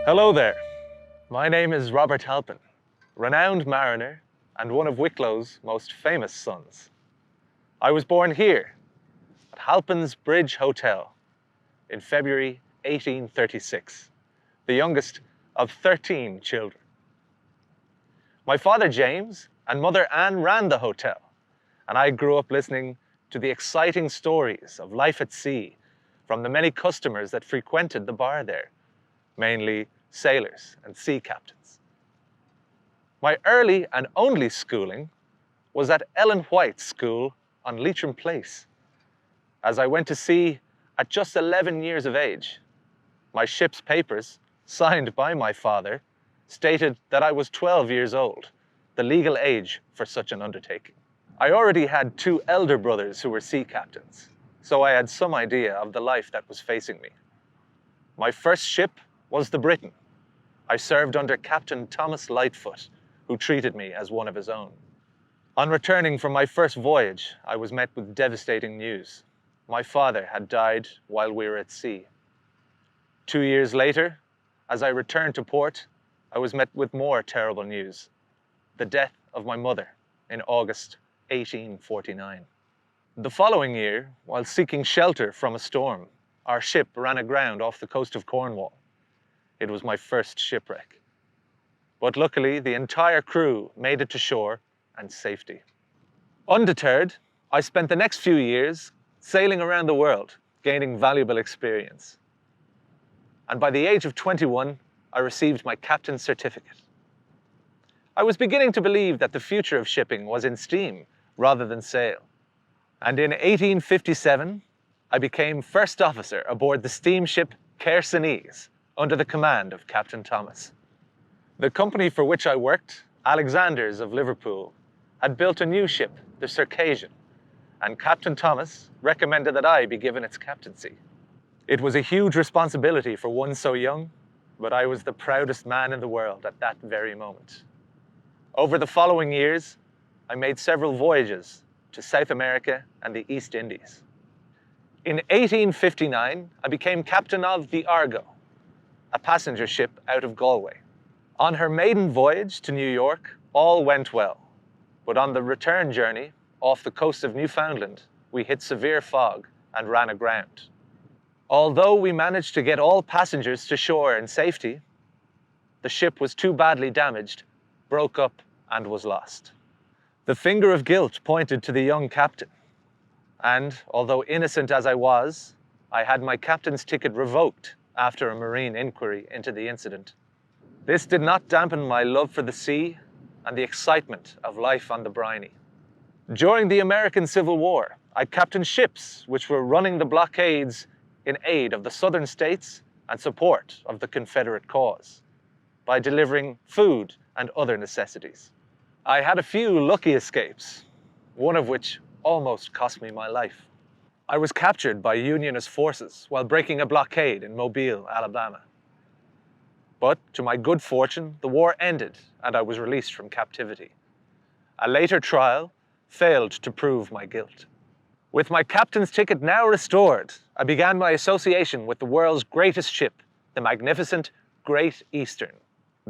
Hello there. My name is Robert Halpin, renowned mariner and one of Wicklow's most famous sons. I was born here at Halpin's Bridge Hotel in February 1836, the youngest of 13 children. My father James and mother Anne ran the hotel, and I grew up listening to the exciting stories of life at sea from the many customers that frequented the bar there, mainly sailors and sea captains. My early and only schooling was at Ellen White's School on Leitrim Place. As I went to sea at just 11 years of age, my ship's papers, signed by my father, stated that I was 12 years old, the legal age for such an undertaking. I already had two elder brothers who were sea captains, so I had some idea of the life that was facing me. My first ship was the Briton. I served under Captain Thomas Lightfoot, who treated me as one of his own. On returning from my first voyage, I was met with devastating news. My father had died while we were at sea. 2 years later, as I returned to port, I was met with more terrible news: the death of my mother in August 1849. The following year, while seeking shelter from a storm, our ship ran aground off the coast of Cornwall. It was my first shipwreck. But luckily, the entire crew made it to shore and safety. Undeterred, I spent the next few years sailing around the world, gaining valuable experience. And by the age of 21, I received my captain's certificate. I was beginning to believe that the future of shipping was in steam rather than sail. And in 1857, I became first officer aboard the steamship Kersenese under the command of Captain Thomas. The company for which I worked, Alexander's of Liverpool, had built a new ship, the Circassian, and Captain Thomas recommended that I be given its captaincy. It was a huge responsibility for one so young, but I was the proudest man in the world at that very moment. Over the following years, I made several voyages to South America and the East Indies. In 1859, I became captain of the Argo, a passenger ship out of Galway. On her maiden voyage to New York, all went well. But on the return journey, off the coast of Newfoundland, we hit severe fog and ran aground. Although we managed to get all passengers to shore in safety, the ship was too badly damaged, broke up, and was lost. The finger of guilt pointed to the young captain. And although innocent as I was, I had my captain's ticket revoked after a marine inquiry into the incident. This did not dampen my love for the sea and the excitement of life on the briny. During the American Civil War, I captained ships which were running the blockades in aid of the southern states and support of the Confederate cause by delivering food and other necessities. I had a few lucky escapes, one of which almost cost me my life. I was captured by Unionist forces while breaking a blockade in Mobile, Alabama. But to my good fortune, the war ended and I was released from captivity. A later trial failed to prove my guilt. With my captain's ticket now restored, I began my association with the world's greatest ship, the magnificent Great Eastern.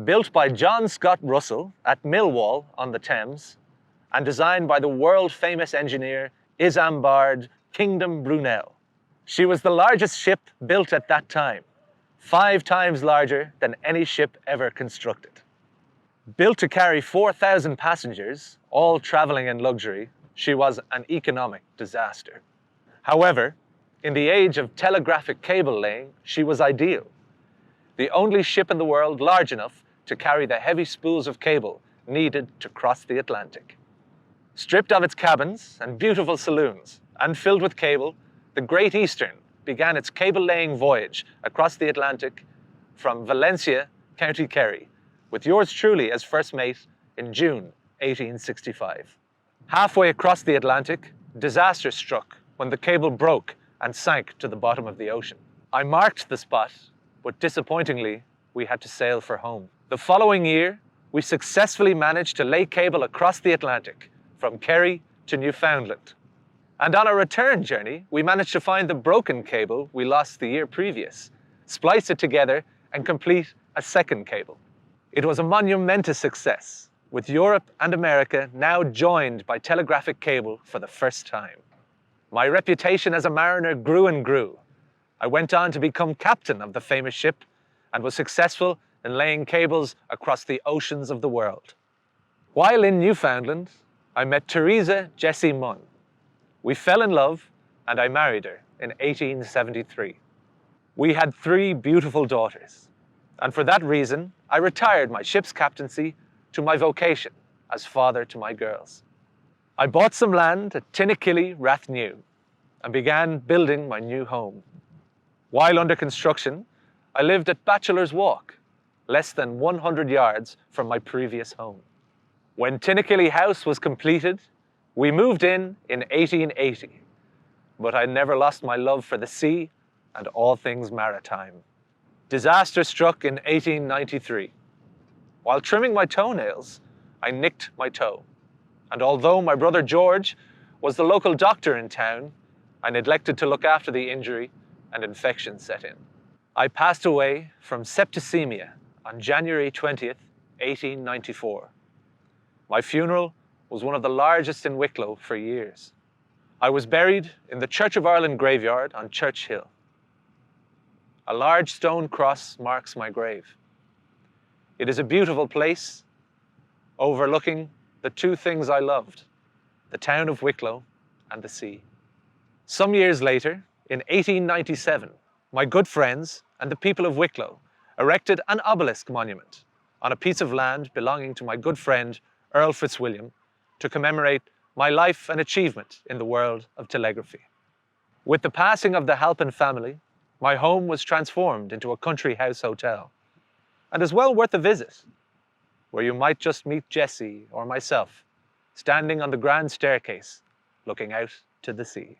Built by John Scott Russell at Millwall on the Thames and designed by the world-famous engineer Isambard Kingdom Brunel. She was the largest ship built at that time, 5 times larger than any ship ever constructed. Built to carry 4,000 passengers, all traveling in luxury, she was an economic disaster. However, in the age of telegraphic cable laying, she was ideal. The only ship in the world large enough to carry the heavy spools of cable needed to cross the Atlantic. Stripped of its cabins and beautiful saloons, and filled with cable, the Great Eastern began its cable-laying voyage across the Atlantic from Valencia, County Kerry, with yours truly as first mate in June 1865. Halfway across the Atlantic, disaster struck when the cable broke and sank to the bottom of the ocean. I marked the spot, but disappointingly, we had to sail for home. The following year, we successfully managed to lay cable across the Atlantic from Kerry to Newfoundland. And on our return journey, we managed to find the broken cable we lost the year previous, splice it together, and complete a second cable. It was a monumentous success, with Europe and America now joined by telegraphic cable for the first time. My reputation as a mariner grew and grew. I went on to become captain of the famous ship and was successful in laying cables across the oceans of the world. While in Newfoundland, I met Teresa Jessie Munn. We fell in love and I married her in 1873. We had 3 beautiful daughters, and for that reason, I retired my ship's captaincy to my vocation as father to my girls. I bought some land at Tinakilly, Rathnew, and began building my new home. While under construction, I lived at Bachelor's Walk, less than 100 yards from my previous home. When Tinakilly House was completed, we moved in 1880, but I never lost my love for the sea and all things maritime. Disaster struck in 1893. While trimming my toenails, I nicked my toe, and although my brother George was the local doctor in town, I neglected to look after the injury and infection set in. I passed away from septicemia on January 20th, 1894. My funeral was one of the largest in Wicklow for years. I was buried in the Church of Ireland graveyard on Church Hill. A large stone cross marks my grave. It is a beautiful place, overlooking the 2 things I loved, the town of Wicklow and the sea. Some years later, in 1897, my good friends and the people of Wicklow erected an obelisk monument on a piece of land belonging to my good friend Earl Fitzwilliam to commemorate my life and achievement in the world of telegraphy. With the passing of the Halpin family, my home was transformed into a country house hotel, and is well worth a visit, where you might just meet Jessie or myself standing on the grand staircase looking out to the sea.